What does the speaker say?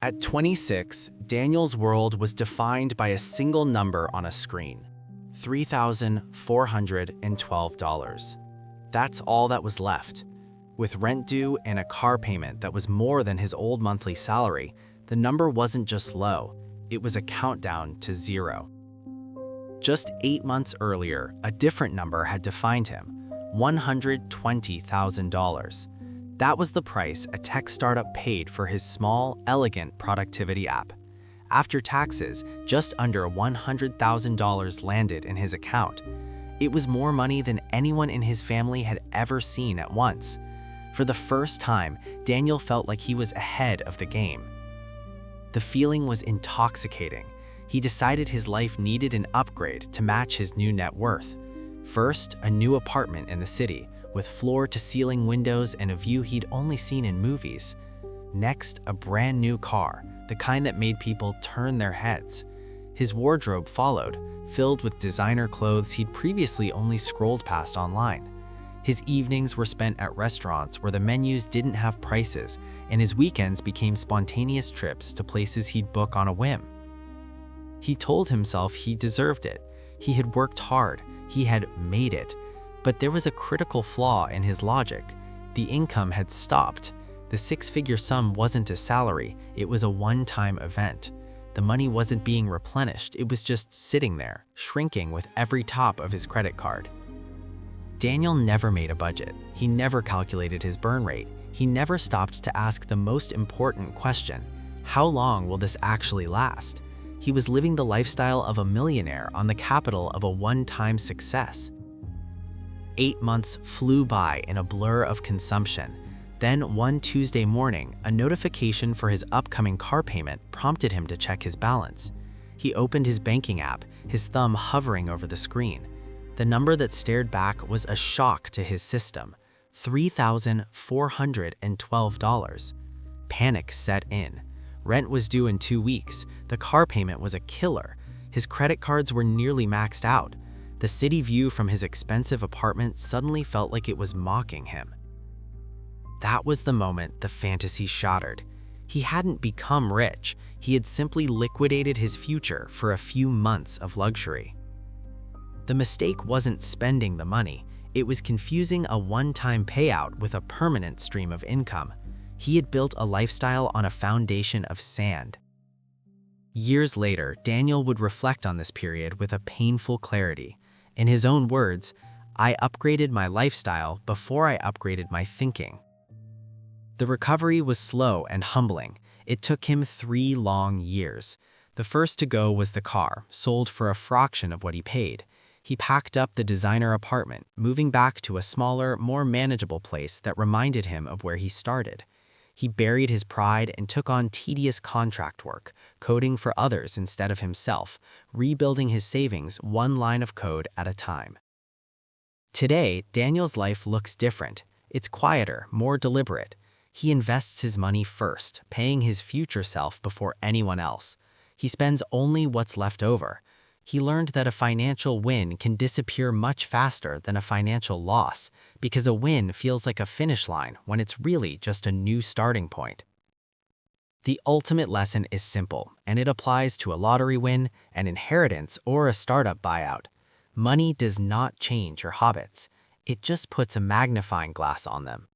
At 26, Daniel's world was defined by a single number on a screen: $3,412. That's all that was left. With rent due and a car payment that was more than his old monthly salary, the number wasn't just low, it was a countdown to zero. Just 8 months earlier, a different number had defined him: $120,000. That was the price a tech startup paid for his small, elegant productivity app. After taxes, just under $100,000 landed in his account. It was more money than anyone in his family had ever seen at once. For the first time, Daniel felt like he was ahead of the game. The feeling was intoxicating. He decided his life needed an upgrade to match his new net worth. First, a new apartment in the city, with floor-to-ceiling windows and a view he'd only seen in movies. Next, a brand new car, the kind that made people turn their heads. His wardrobe followed, filled with designer clothes he'd previously only scrolled past online. His evenings were spent at restaurants where the menus didn't have prices, and his weekends became spontaneous trips to places he'd book on a whim. He told himself he deserved it. He had worked hard. He had made it. But there was a critical flaw in his logic. The income had stopped. The six-figure sum wasn't a salary, it was a one-time event. The money wasn't being replenished, it was just sitting there, shrinking with every top of his credit card. Daniel never made a budget. He never calculated his burn rate. He never stopped to ask the most important question: how long will this actually last? He was living the lifestyle of a millionaire on the capital of a one-time success. 8 months flew by in a blur of consumption. Then one Tuesday morning, a notification for his upcoming car payment prompted him to check his balance. He opened his banking app, his thumb hovering over the screen. The number that stared back was a shock to his system: $3,412. Panic set in. Rent was due in 2 weeks. The car payment was a killer. His credit cards were nearly maxed out. The city view from his expensive apartment suddenly felt like it was mocking him. That was the moment the fantasy shattered. He hadn't become rich, he had simply liquidated his future for a few months of luxury. The mistake wasn't spending the money, it was confusing a one-time payout with a permanent stream of income. He had built a lifestyle on a foundation of sand. Years later, Daniel would reflect on this period with a painful clarity. In his own words, "I upgraded my lifestyle before I upgraded my thinking." The recovery was slow and humbling. It took him 3 long years. The first to go was the car, sold for a fraction of what he paid. He packed up the designer apartment, moving back to a smaller, more manageable place that reminded him of where he started. He buried his pride and took on tedious contract work, coding for others instead of himself, rebuilding his savings one line of code at a time. Today, Daniel's life looks different. It's quieter, more deliberate. He invests his money first, paying his future self before anyone else. He spends only what's left over. He learned that a financial win can disappear much faster than a financial loss, because a win feels like a finish line when it's really just a new starting point. The ultimate lesson is simple, and it applies to a lottery win, an inheritance, or a startup buyout. Money does not change your habits. It just puts a magnifying glass on them.